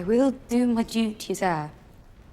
I will do my duty, sir,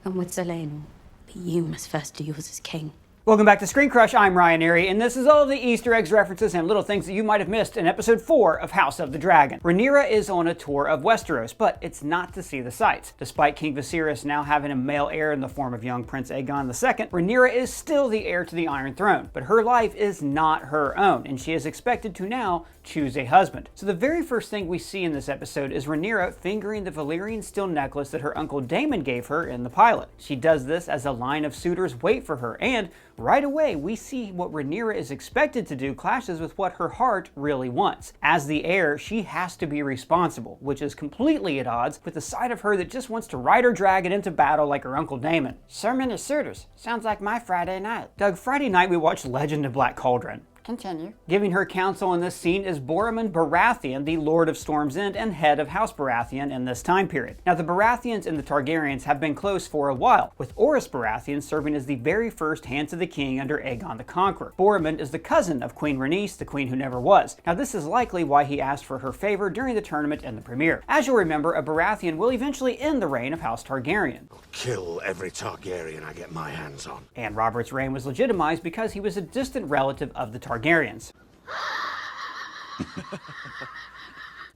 and with Silliman, but you must first do yours as king. Welcome back to ScreenCrush, I'm Rhaenyra, and this is all of the Easter eggs, references, and little things that you might have missed in episode 4 of House of the Dragon. Rhaenyra is on a tour of Westeros, but it's not to see the sights. Despite King Viserys now having a male heir in the form of young Prince Aegon II, Rhaenyra is still the heir to the Iron Throne, but her life is not her own, and she is expected to now choose a husband. So the very first thing we see in this episode is Rhaenyra fingering the Valyrian steel necklace that her Uncle Daemon gave her in the pilot. She does this as a line of suitors wait for her, and right away we see what Rhaenyra is expected to do clashes with what her heart really wants. As the heir, she has to be responsible, which is completely at odds with the side of her that just wants to ride her dragon into battle like her Uncle Daemon. So many suitors. Sounds like my Friday night. Doug, Friday night we watched Legend of Black Cauldron. Continue. Giving her counsel in this scene is Boremund Baratheon, the Lord of Storm's End and head of House Baratheon in this time period. Now, the Baratheons and the Targaryens have been close for a while, with Orys Baratheon serving as the very first hand to the king under Aegon the Conqueror. Boremund is the cousin of Queen Rhaenys, the queen who never was. Now, this is likely why he asked for her favor during the tournament and the premiere. As you'll remember, a Baratheon will eventually end the reign of House Targaryen. I'll kill every Targaryen I get my hands on. And Robert's reign was legitimized because he was a distant relative of the Targaryens.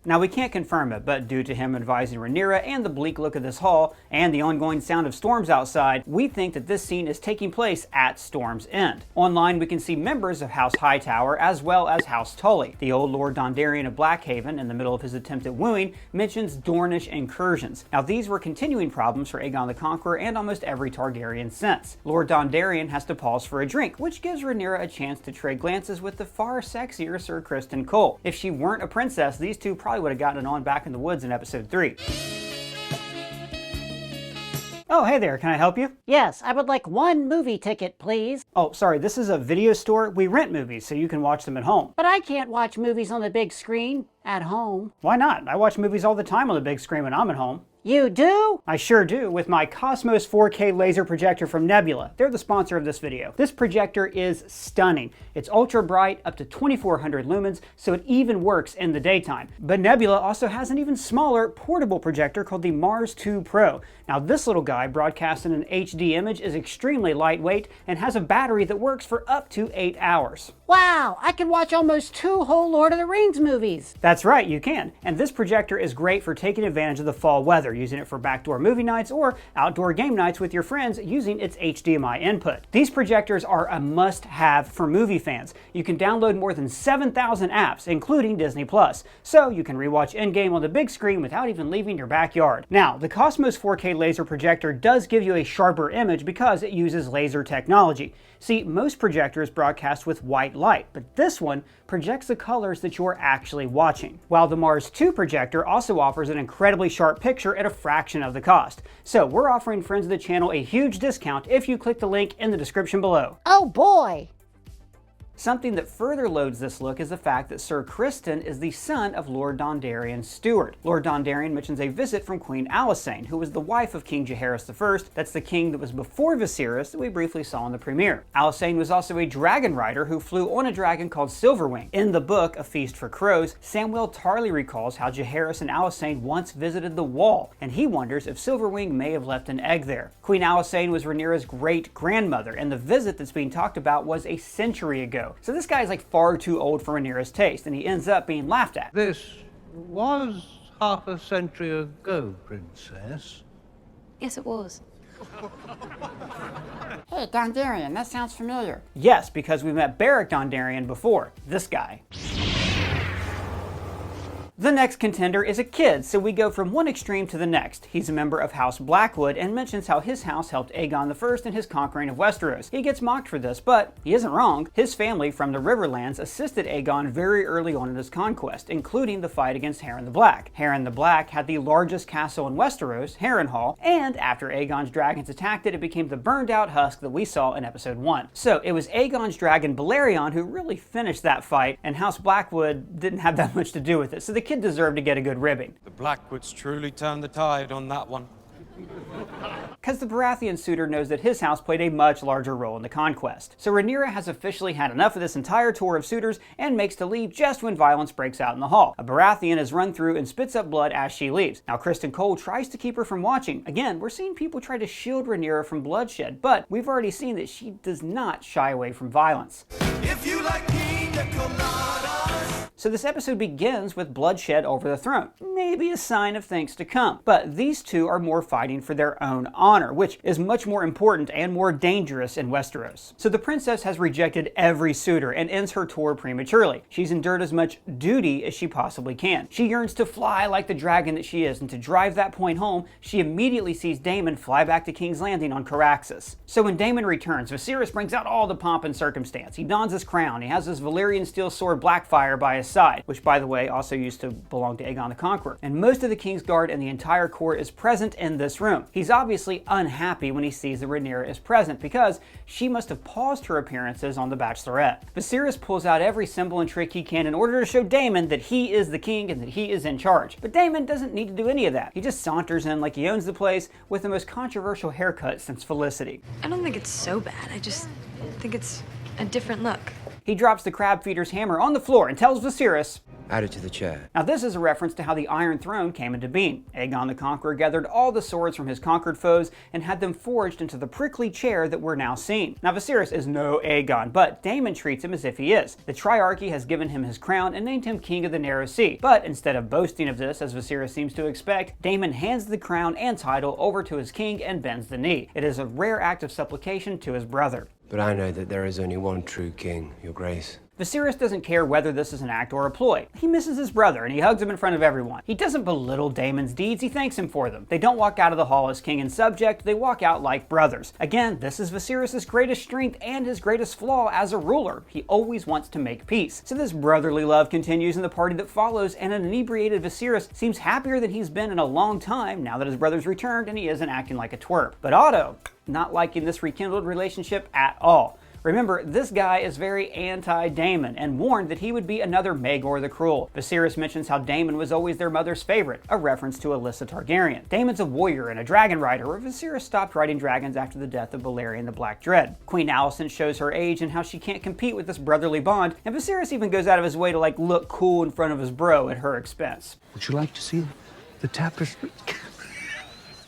Now, we can't confirm it, but due to him advising Rhaenyra and the bleak look of this hall and the ongoing sound of storms outside, we think that this scene is taking place at Storm's End. Online, we can see members of House Hightower as well as House Tully. The old Lord Dondarrion of Blackhaven, in the middle of his attempt at wooing, mentions Dornish incursions. Now, these were continuing problems for Aegon the Conqueror and almost every Targaryen since. Lord Dondarrion has to pause for a drink, which gives Rhaenyra a chance to trade glances with the far sexier Sir Criston Cole. If she weren't a princess, these two probably would have gotten it on back in the woods in episode 3. Oh, hey there, can I help you? Yes, I would like one movie ticket, please. Oh, sorry, this is a video store. We rent movies so you can watch them at home. But I can't watch movies on the big screen at home. Why not? I watch movies all the time on the big screen when I'm at home. You do? I sure do, with my Cosmos 4K laser projector from Nebula. They're the sponsor of this video. This projector is stunning. It's ultra bright, up to 2400 lumens, so it even works in the daytime. But Nebula also has an even smaller portable projector called the Mars 2 Pro. Now, this little guy broadcasting an HD image is extremely lightweight and has a battery that works for up to 8 hours. Wow, I can watch almost 2 whole Lord of the Rings movies. That's right, you can. And this projector is great for taking advantage of the fall weather, using it for backdoor movie nights or outdoor game nights with your friends using its HDMI input. These projectors are a must-have for movie fans. You can download more than 7,000 apps, including Disney+, so you can rewatch Endgame on the big screen without even leaving your backyard. Now, the Cosmos 4K laser projector does give you a sharper image because it uses laser technology. See, most projectors broadcast with white light, but this one projects the colors that you're actually watching. While the Mars 2 projector also offers an incredibly sharp picture at a fraction of the cost. So we're offering friends of the channel a huge discount if you click the link in the description below. Oh boy! Something that further loads this look is the fact that Sir Criston is the son of Lord Dondarrion's steward. Lord Dondarrion mentions a visit from Queen Allicent, who was the wife of King Jaehaerys I. That's the king that was before Viserys that we briefly saw in the premiere. Allicent was also a dragon rider who flew on a dragon called Silverwing. In the book, A Feast for Crows, Samwell Tarly recalls how Jaehaerys and Allicent once visited the Wall, and he wonders if Silverwing may have left an egg there. Queen Allicent was Rhaenyra's great-grandmother, and the visit that's being talked about was a century ago. So this guy is like far too old for Rhaenyra's taste, and he ends up being laughed at. This was half a century ago, Princess. Yes, it was. Hey, Dondarrion, that sounds familiar. Yes, because we met Beric Dondarrion before. This guy. The next contender is a kid, so we go from one extreme to the next. He's a member of House Blackwood and mentions how his house helped Aegon I in his conquering of Westeros. He gets mocked for this, but he isn't wrong. His family from the Riverlands assisted Aegon very early on in his conquest, including the fight against Harren the Black. Harren the Black had the largest castle in Westeros, Harrenhal, and after Aegon's dragons attacked it, it became the burned out husk that we saw in episode 1. So it was Aegon's dragon Balerion who really finished that fight, and House Blackwood didn't have that much to do with it, so the kid deserved to get a good ribbing. The Blackwoods truly turned the tide on that one. Because the Baratheon suitor knows that his house played a much larger role in the conquest. So Rhaenyra has officially had enough of this entire tour of suitors and makes to leave just when violence breaks out in the hall. A Baratheon is run through and spits up blood as she leaves. Now Criston Cole tries to keep her from watching. Again, we're seeing people try to shield Rhaenyra from bloodshed, but we've already seen that she does not shy away from violence. If you like pina coladas. So this episode begins with bloodshed over the throne. Maybe a sign of things to come. But these two are more fighting for their own honor, which is much more important and more dangerous in Westeros. So the princess has rejected every suitor and ends her tour prematurely. She's endured as much duty as she possibly can. She yearns to fly like the dragon that she is, and to drive that point home, she immediately sees Daemon fly back to King's Landing on Caraxes. So when Daemon returns, Viserys brings out all the pomp and circumstance. He dons his crown, he has his Valyrian steel sword Blackfire by his side, which by the way also used to belong to Aegon the Conqueror. And most of the King's Guard and the entire court is present in this room. He's obviously unhappy when he sees that Rhaenyra is present because she must have paused her appearances on The Bachelorette. Viserys pulls out every symbol and trick he can in order to show Daemon that he is the king and that he is in charge. But Daemon doesn't need to do any of that. He just saunters in like he owns the place with the most controversial haircut since Felicity. I don't think it's so bad. I just think it's a different look. He drops the crab feeder's hammer on the floor and tells Viserys, "Add it to the chair." Now this is a reference to how the Iron Throne came into being. Aegon the Conqueror gathered all the swords from his conquered foes and had them forged into the prickly chair that we're now seeing. Now Viserys is no Aegon, but Daemon treats him as if he is. The Triarchy has given him his crown and named him King of the Narrow Sea. But instead of boasting of this, as Viserys seems to expect, Daemon hands the crown and title over to his king and bends the knee. It is a rare act of supplication to his brother. But I know that there is only one true king, Your Grace. Viserys doesn't care whether this is an act or a ploy. He misses his brother and he hugs him in front of everyone. He doesn't belittle Daemon's deeds, he thanks him for them. They don't walk out of the hall as king and subject, they walk out like brothers. Again, this is Viserys' greatest strength and his greatest flaw as a ruler. He always wants to make peace. So this brotherly love continues in the party that follows, and an inebriated Viserys seems happier than he's been in a long time now that his brother's returned and he isn't acting like a twerp. But Otto, not liking this rekindled relationship at all. Remember, this guy is very anti-Daemon and warned that he would be another Maegor the Cruel. Viserys mentions how Daemon was always their mother's favorite, a reference to Alyssa Targaryen. Daemon's a warrior and a dragon rider, where Viserys stopped riding dragons after the death of Balerion the Black Dread. Queen Alicent shows her age and how she can't compete with this brotherly bond, and Viserys even goes out of his way to look cool in front of his bro at her expense. Would you like to see the tapestry?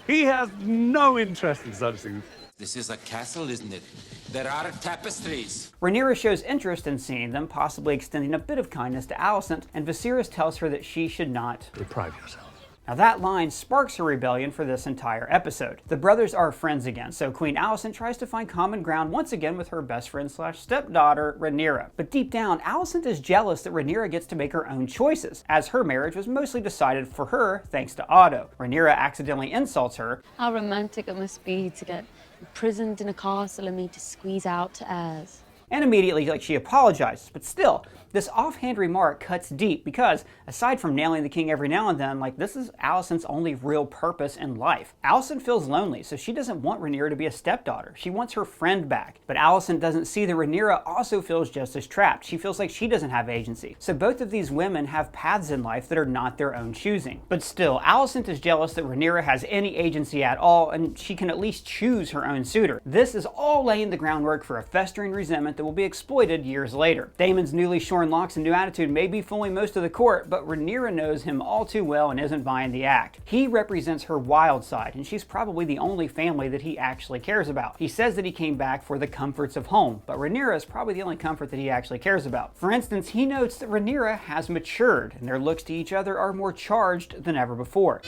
He has no interest in such things. This is a castle, isn't it? There are tapestries. Rhaenyra shows interest in seeing them, possibly extending a bit of kindness to Alicent, and Viserys tells her that she should not Deprive yourself. Now that line sparks her rebellion for this entire episode. The brothers are friends again, so Queen Alicent tries to find common ground once again with her best friend slash stepdaughter, Rhaenyra. But deep down, Alicent is jealous that Rhaenyra gets to make her own choices, as her marriage was mostly decided for her thanks to Otto. Rhaenyra accidentally insults her. How romantic it must be to get imprisoned in a castle and me to squeeze out to heirs. And immediately, she apologizes. But still, this offhand remark cuts deep because, aside from nailing the king every now and then, this is Alicent's only real purpose in life. Alicent feels lonely, so she doesn't want Rhaenyra to be a stepdaughter. She wants her friend back. But Alicent doesn't see that Rhaenyra also feels just as trapped. She feels like she doesn't have agency. So both of these women have paths in life that are not their own choosing. But still, Alicent is jealous that Rhaenyra has any agency at all, and she can at least choose her own suitor. This is all laying the groundwork for a festering resentment that will be exploited years later. Daemon's newly shorn locks and new attitude may be fooling most of the court, but Rhaenyra knows him all too well and isn't buying the act. He represents her wild side, and she's probably the only family that he actually cares about. He says that he came back for the comforts of home, but Rhaenyra is probably the only comfort that he actually cares about. For instance, he notes that Rhaenyra has matured, and their looks to each other are more charged than ever before.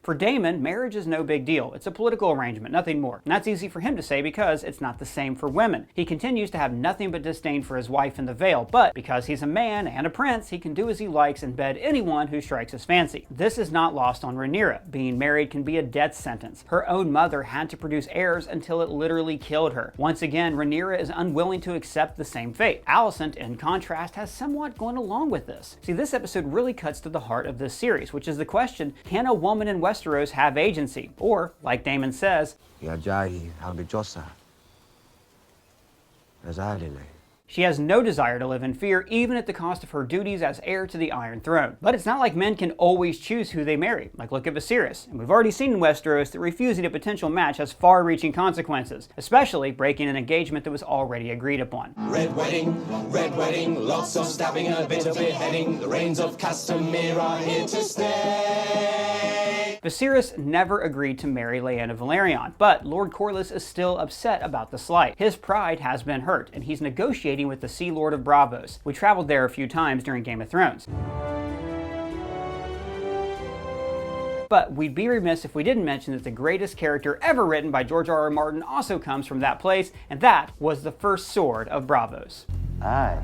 For Daemon, marriage is no big deal. It's a political arrangement, nothing more. And that's easy for him to say because it's not the same for women. He continues to have nothing but disdain for his wife in the Vale, but because he's a man and a prince, he can do as he likes and bed anyone who strikes his fancy. This is not lost on Rhaenyra. Being married can be a death sentence. Her own mother had to produce heirs until it literally killed her. Once again, Rhaenyra is unwilling to accept the same fate. Alicent, in contrast, has somewhat gone along with this. See, this episode really cuts to the heart of this series, which is the question, can a woman in Westeros have agency? Or, like Daemon says, She has no desire to live in fear, even at the cost of her duties as heir to the Iron Throne. But it's not like men can always choose who they marry. Like, look at Viserys. And we've already seen in Westeros that refusing a potential match has far-reaching consequences, especially breaking an engagement that was already agreed upon. Red wedding, lots of stabbing, a bit of beheading. The reigns of Castamere are here to stay. Viserys never agreed to marry Lyanna Velaryon, but Lord Corlys is still upset about the slight. His pride has been hurt, and he's negotiating with the Sea Lord of Braavos. We traveled there a few times during Game of Thrones. But we'd be remiss if we didn't mention that the greatest character ever written by George R.R. Martin also comes from that place, and that was the first sword of Braavos. I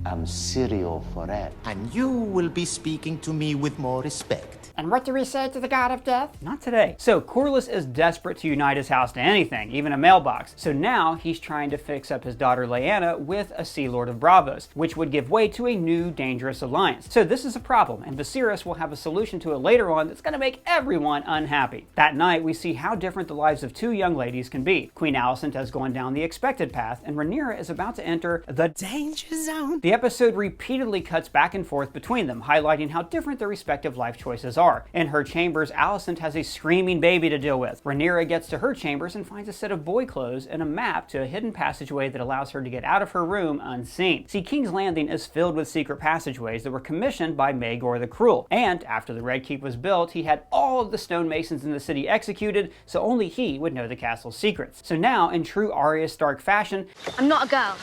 am Sirio Foret. And you will be speaking to me with more respect. And what do we say to the god of death? Not today. So Corlys is desperate to unite his house to anything, even a mailbox. So now he's trying to fix up his daughter Lyanna with a Sea Lord of Braavos, which would give way to a new dangerous alliance. So this is a problem, and Viserys will have a solution to it later on that's going to make everyone unhappy. That night, we see how different the lives of two young ladies can be. Queen Allicent has gone down the expected path, and Rhaenyra is about to enter the danger zone. The episode repeatedly cuts back and forth between them, highlighting how different their respective life choices are. In her chambers, Alicent has a screaming baby to deal with. Rhaenyra gets to her chambers and finds a set of boy clothes and a map to a hidden passageway that allows her to get out of her room unseen. See, King's Landing is filled with secret passageways that were commissioned by Maegor the Cruel, and after the Red Keep was built, he had all of the stonemasons in the city executed, so only he would know the castle's secrets. So now, in true Arya Stark fashion, I'm not a girl.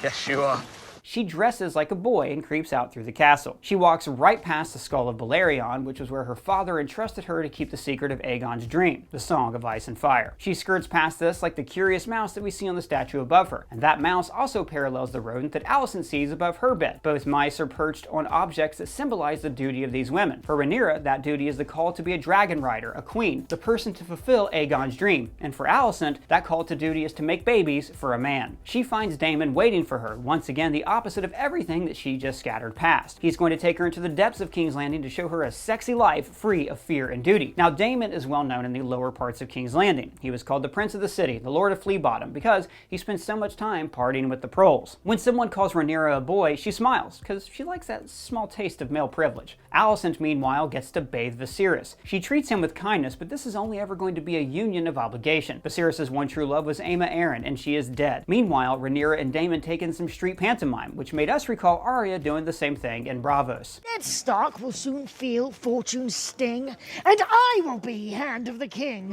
Yes, you are. she dresses like a boy and creeps out through the castle. She walks right past the skull of Balerion, which was where her father entrusted her to keep the secret of Aegon's dream, the Song of Ice and Fire. She skirts past this like the curious mouse that we see on the statue above her, and that mouse also parallels the rodent that Alicent sees above her bed. Both mice are perched on objects that symbolize the duty of these women. For Rhaenyra, that duty is the call to be a dragon rider, a queen, the person to fulfill Aegon's dream, and for Alicent, that call to duty is to make babies for a man. She finds Daemon waiting for her, once again the opposite of everything that she just scattered past. He's going to take her into the depths of King's Landing to show her a sexy life free of fear and duty. Now, Daemon is well known in the lower parts of King's Landing. He was called the Prince of the City, the Lord of Flea Bottom, because he spends so much time partying with the proles. When someone calls Rhaenyra a boy, she smiles, because she likes that small taste of male privilege. Alicent, meanwhile, gets to bathe Viserys. She treats him with kindness, but this is only ever going to be a union of obligation. Viserys' one true love was Aemma Arryn, and she is dead. Meanwhile, Rhaenyra and Daemon take in some street pantomime, which made us recall Arya doing the same thing in Braavos. Ned Stark will soon feel fortune's sting, and I will be Hand of the King.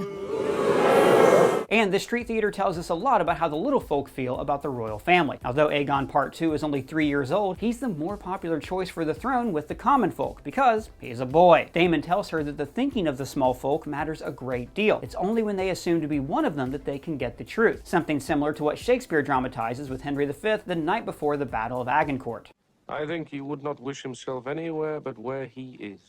And the street theater tells us a lot about how the little folk feel about the royal family. Although Aegon Part 2 is only 3 years old, he's the more popular choice for the throne with the common folk, because he's a boy. Daemon tells her that the thinking of the small folk matters a great deal. It's only when they assume to be one of them that they can get the truth. Something similar to what Shakespeare dramatizes with Henry V the night before the Battle of Agincourt. I think he would not wish himself anywhere but where he is.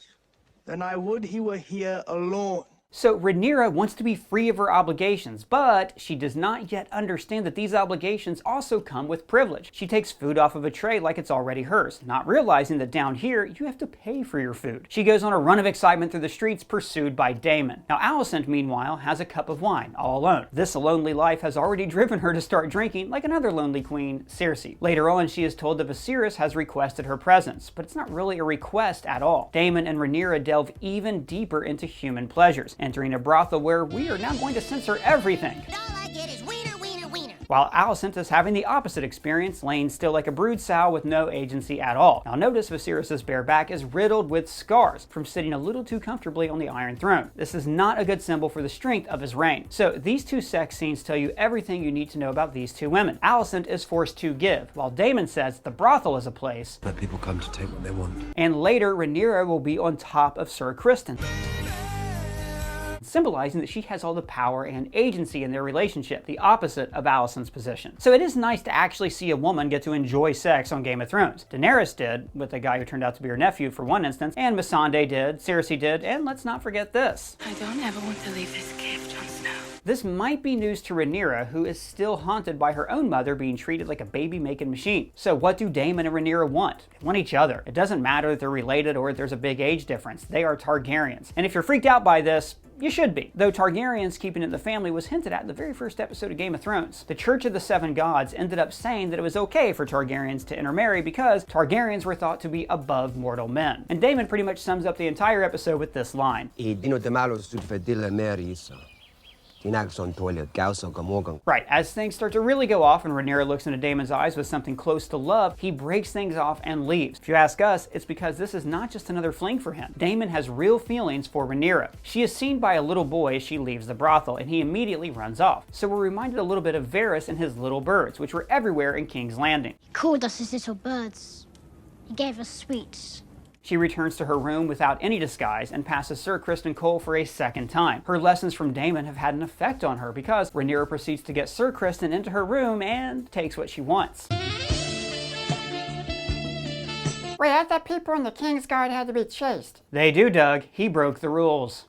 Then I would he were here alone. So Rhaenyra wants to be free of her obligations, but she does not yet understand that these obligations also come with privilege. She takes food off of a tray like it's already hers, not realizing that down here you have to pay for your food. She goes on a run of excitement through the streets pursued by Daemon. Now Alicent, meanwhile, has a cup of wine, all alone. This lonely life has already driven her to start drinking like another lonely queen, Cersei. Later on, she is told that Viserys has requested her presence, but it's not really a request at all. Daemon and Rhaenyra delve even deeper into human pleasures, entering a brothel where we are now going to censor everything. All I get is wiener, wiener, wiener. While Alicent is having the opposite experience, laying still like a brood sow with no agency at all. Now notice Viserys' bare back is riddled with scars from sitting a little too comfortably on the Iron Throne. This is not a good symbol for the strength of his reign. So these two sex scenes tell you everything you need to know about these two women. Alicent is forced to give, while Daemon says the brothel is a place where people come to take what they want. And later, Rhaenyra will be on top of Sir Criston, symbolizing that she has all the power and agency in their relationship, the opposite of Alicent's position. So it is nice to actually see a woman get to enjoy sex on Game of Thrones. Daenerys did, with a guy who turned out to be her nephew for one instance, and Missandei did, Cersei did, and let's not forget this. I don't ever want to leave this cave, Jon Snow. This might be news to Rhaenyra, who is still haunted by her own mother being treated like a baby-making machine. So what do Daemon and Rhaenyra want? They want each other. It doesn't matter that they're related or that there's a big age difference. They are Targaryens. And if you're freaked out by this, you should be. Though Targaryens keeping it in the family was hinted at in the very first episode of Game of Thrones. The Church of the Seven Gods ended up saying that it was okay for Targaryens to intermarry because Targaryens were thought to be above mortal men. And Daemon pretty much sums up the entire episode with this line. Right, as things start to really go off and Rhaenyra looks into Daemon's eyes with something close to love, he breaks things off and leaves. If you ask us, it's because this is not just another fling for him. Daemon has real feelings for Rhaenyra. She is seen by a little boy as she leaves the brothel, and he immediately runs off. So we're reminded a little bit of Varys and his little birds, which were everywhere in King's Landing. He called us his little birds. He gave us sweets. She returns to her room without any disguise and passes Sir Criston Cole for a second time. Her lessons from Daemon have had an effect on her because Rhaenyra proceeds to get Sir Criston into her room and takes what she wants. Wait, I thought people in the King's Guard had to be chased. They do, Doug. He broke the rules.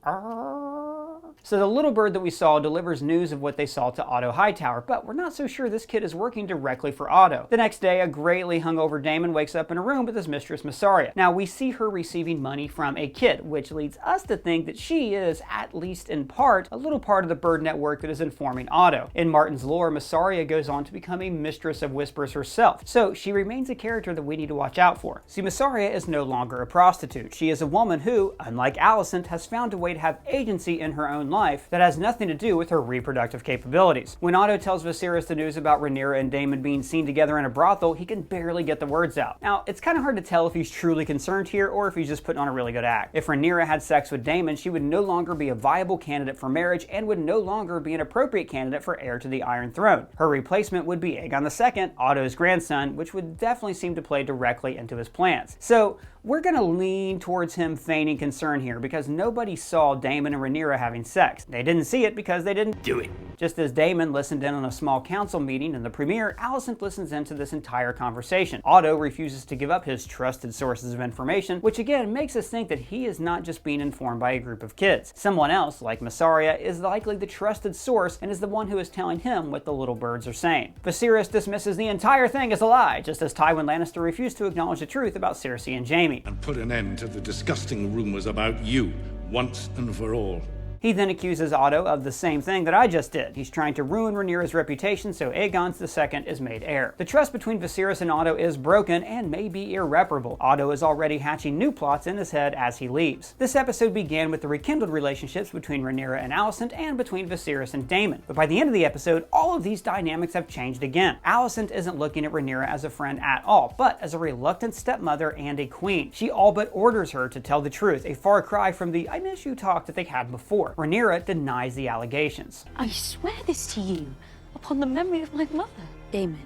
So the little bird that we saw delivers news of what they saw to Otto Hightower, but we're not so sure this kid is working directly for Otto. The next day, a greatly hungover Daemon wakes up in a room with his mistress Mysaria. Now, we see her receiving money from a kid, which leads us to think that she is, at least in part, a little part of the bird network that is informing Otto. In Martin's lore, Mysaria goes on to become a mistress of whispers herself, so she remains a character that we need to watch out for. See, Mysaria is no longer a prostitute. She is a woman who, unlike Allicent, has found a way to have agency in her own life that has nothing to do with her reproductive capabilities. When Otto tells Viserys the news about Rhaenyra and Daemon being seen together in a brothel, he can barely get the words out. Now, it's kind of hard to tell if he's truly concerned here or if he's just putting on a really good act. If Rhaenyra had sex with Daemon, she would no longer be a viable candidate for marriage and would no longer be an appropriate candidate for heir to the Iron Throne. Her replacement would be Aegon II, Otto's grandson, which would definitely seem to play directly into his plans. So, we're going to lean towards him feigning concern here because nobody saw Daemon and Rhaenyra having sex. They didn't see it because they didn't do it. Just as Daemon listened in on a small council meeting in the premiere, Alicent listens into this entire conversation. Otto refuses to give up his trusted sources of information, which again makes us think that he is not just being informed by a group of kids. Someone else, like Mysaria, is likely the trusted source and is the one who is telling him what the little birds are saying. Viserys dismisses the entire thing as a lie, just as Tywin Lannister refused to acknowledge the truth about Cersei and Jaime. And put an end to the disgusting rumors about you, once and for all. He then accuses Otto of the same thing that I just did. He's trying to ruin Rhaenyra's reputation so Aegon II is made heir. The trust between Viserys and Otto is broken and may be irreparable. Otto is already hatching new plots in his head as he leaves. This episode began with the rekindled relationships between Rhaenyra and Alicent and between Viserys and Daemon. But by the end of the episode, all of these dynamics have changed again. Alicent isn't looking at Rhaenyra as a friend at all, but as a reluctant stepmother and a queen. She all but orders her to tell the truth, a far cry from the I miss you talk that they had before. Rhaenyra denies the allegations. I swear this to you, upon the memory of my mother. Daemon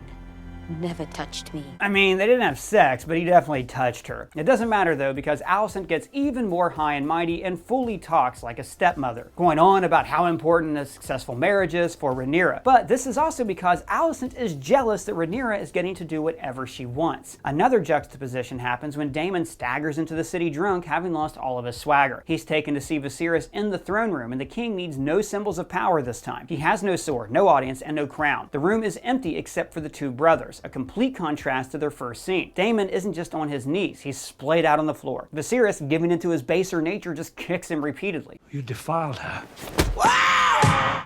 never touched me. I mean, they didn't have sex, but he definitely touched her. It doesn't matter though, because Alicent gets even more high and mighty and fully talks like a stepmother, going on about how important a successful marriage is for Rhaenyra. But this is also because Alicent is jealous that Rhaenyra is getting to do whatever she wants. Another juxtaposition happens when Daemon staggers into the city drunk, having lost all of his swagger. He's taken to see Viserys in the throne room, and the king needs no symbols of power this time. He has no sword, no audience, and no crown. The room is empty except for the two brothers, a complete contrast to their first scene. Daemon isn't just on his knees, he's splayed out on the floor. Viserys, giving into his baser nature, just kicks him repeatedly. You defiled her.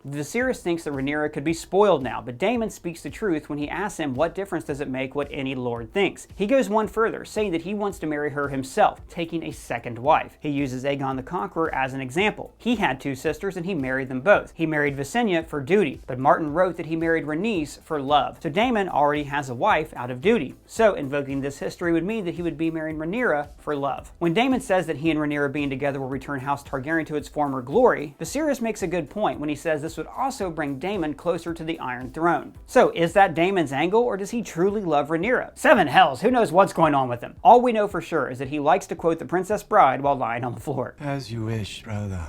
Viserys thinks that Rhaenyra could be spoiled now, but Daemon speaks the truth when he asks him what difference does it make what any lord thinks. He goes one further, saying that he wants to marry her himself, taking a second wife. He uses Aegon the Conqueror as an example. He had two sisters and he married them both. He married Visenya for duty, but Martin wrote that he married Rhaenys for love. So Daemon already has a wife out of duty. So invoking this history would mean that he would be marrying Rhaenyra for love. When Daemon says that he and Rhaenyra being together will return House Targaryen to its former glory, Viserys makes a good point when he says this would also bring Daemon closer to the Iron Throne. So is that Daemon's angle, or does he truly love Rhaenyra? Seven hells, who knows what's going on with him? All we know for sure is that he likes to quote the Princess Bride while lying on the floor. As you wish, brother.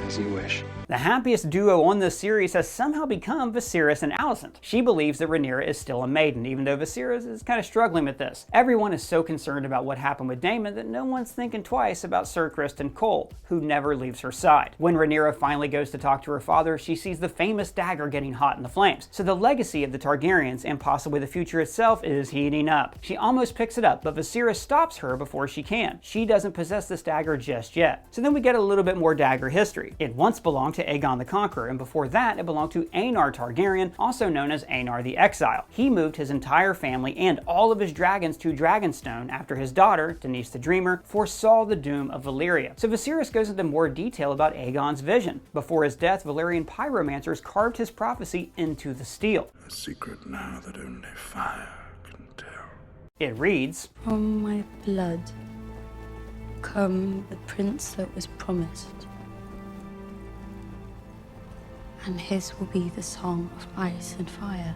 As you wish. The happiest duo on this series has somehow become Viserys and Allicent. She believes that Rhaenyra is still a maiden, even though Viserys is kind of struggling with this. Everyone is so concerned about what happened with Daemon that no one's thinking twice about Sir Criston Cole, who never leaves her side. When Rhaenyra finally goes to talk to her father, she sees the famous dagger getting hot in the flames. So the legacy of the Targaryens, and possibly the future itself, is heating up. She almost picks it up, but Viserys stops her before she can. She doesn't possess this dagger just yet. So then we get a little bit more dagger history. It once belonged to Aegon the Conqueror, and before that it belonged to Aenar Targaryen, also known as Aenar the Exile. He moved his entire family and all of his dragons to Dragonstone after his daughter, Daenerys the Dreamer, foresaw the doom of Valyria. So Viserys goes into more detail about Aegon's vision. Before his death, Valyrian pyromancers carved his prophecy into the steel. A secret now that only fire can tell. It reads, "From my blood come the prince that was promised, and his will be the song of ice and fire."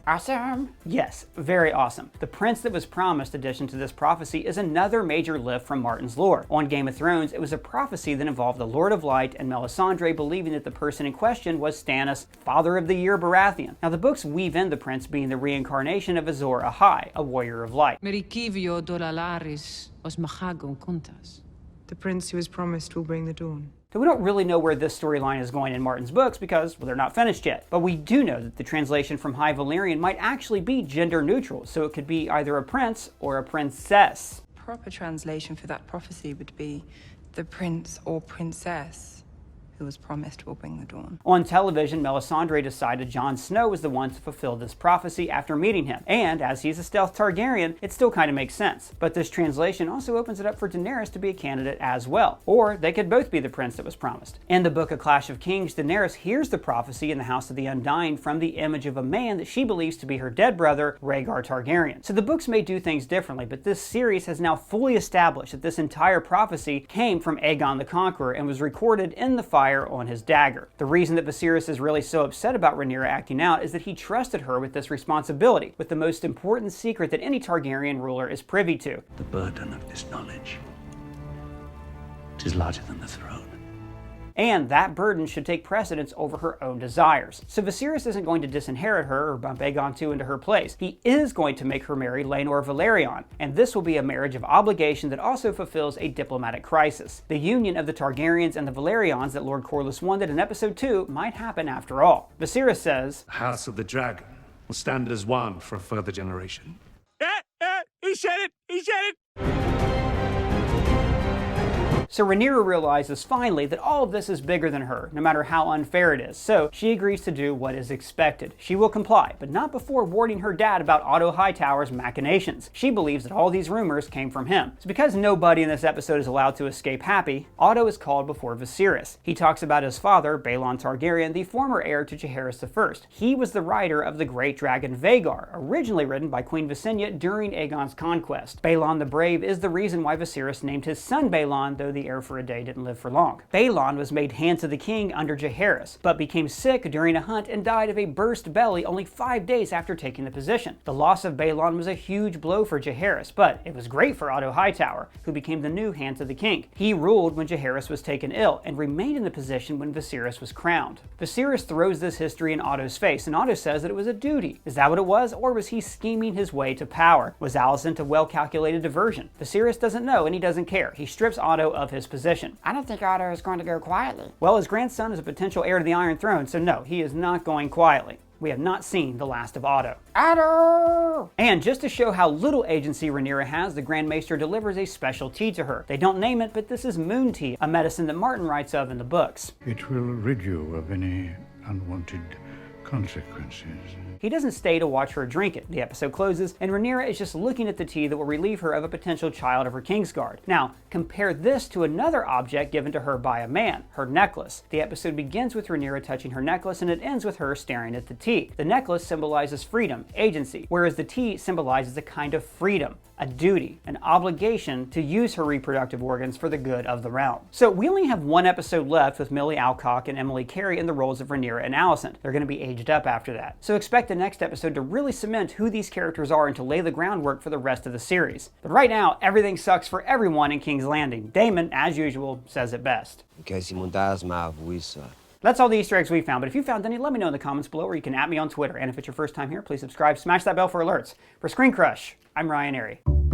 Awesome! Yes, very awesome. The Prince That Was Promised addition to this prophecy is another major lift from Martin's lore. On Game of Thrones, it was a prophecy that involved the Lord of Light and Melisandre believing that the person in question was Stannis, Father of the Year Baratheon. Now the books weave in the prince being the reincarnation of Azor Ahai, a warrior of light. The prince who was promised will bring the dawn. So we don't really know where this storyline is going in Martin's books because, well, they're not finished yet. But we do know that the translation from High Valyrian might actually be gender neutral, so it could be either a prince or a princess. Proper translation for that prophecy would be the prince or princess who was promised will bring the dawn. On television, Melisandre decided Jon Snow was the one to fulfill this prophecy after meeting him. And as he's a stealth Targaryen, it still kind of makes sense. But this translation also opens it up for Daenerys to be a candidate as well. Or they could both be the prince that was promised. In the book A Clash of Kings, Daenerys hears the prophecy in the House of the Undying from the image of a man that she believes to be her dead brother, Rhaegar Targaryen. So the books may do things differently, but this series has now fully established that this entire prophecy came from Aegon the Conqueror and was recorded in the fire on his dagger. The reason that Viserys is really so upset about Rhaenyra acting out is that he trusted her with this responsibility, with the most important secret that any Targaryen ruler is privy to. The burden of this knowledge, it is larger than the throne. And that burden should take precedence over her own desires. So Viserys isn't going to disinherit her or bump Aegon II into her place. He is going to make her marry Laenor Velaryon, and this will be a marriage of obligation that also fulfills a diplomatic crisis. The union of the Targaryens and the Velaryons that Lord Corlys wanted in episode 2 might happen after all. Viserys says, The House of the Dragon will stand as one for a further generation. He said it! He said it! So Rhaenyra realizes finally that all of this is bigger than her, no matter how unfair it is, so she agrees to do what is expected. She will comply, but not before warning her dad about Otto Hightower's machinations. She believes that all these rumors came from him. So because nobody in this episode is allowed to escape happy, Otto is called before Viserys. He talks about his father, Balon Targaryen, the former heir to Jaehaerys I. He was the writer of the Great Dragon Vhagar, originally written by Queen Visenya during Aegon's conquest. Balon the Brave is the reason why Viserys named his son Balon, though the heir for a day didn't live for long. Balon was made hand to the king under Jaehaerys, but became sick during a hunt and died of a burst belly only 5 days after taking the position. The loss of Balon was a huge blow for Jaehaerys, but it was great for Otto Hightower, who became the new hand to the king. He ruled when Jaehaerys was taken ill and remained in the position when Viserys was crowned. Viserys throws this history in Otto's face, and Otto says that it was a duty. Is that what it was, or was he scheming his way to power? Was Allicent a well-calculated diversion? Viserys doesn't know, and he doesn't care. He strips Otto of his position. I don't think Otto is going to go quietly. Well, his grandson is a potential heir to the Iron Throne, so no, he is not going quietly. We have not seen the last of Otto. Otto! And just to show how little agency Rhaenyra has, the Grand Maester delivers a special tea to her. They don't name it, but this is Moon Tea, a medicine that Martin writes of in the books. It will rid you of any unwanted consequences. He doesn't stay to watch her drink it. The episode closes, and Rhaenyra is just looking at the tea that will relieve her of a potential child of her Kingsguard. Now, compare this to another object given to her by a man, her necklace. The episode begins with Rhaenyra touching her necklace, and it ends with her staring at the tea. The necklace symbolizes freedom, agency, whereas the tea symbolizes a kind of freedom, a duty, an obligation to use her reproductive organs for the good of the realm. So we only have one episode left with Millie Alcock and Emily Carey in the roles of Rhaenyra and Allicent. They're going to be aged up after that. So expect the next episode to really cement who these characters are and to lay the groundwork for the rest of the series. But right now, everything sucks for everyone in King's Landing. Daemon, as usual, says it best. That's all the Easter eggs we found, but if you found any, let me know in the comments below, or you can @me on Twitter. And if it's your first time here, please subscribe, smash that bell for alerts. For ScreenCrush, I'm Rhaenyra.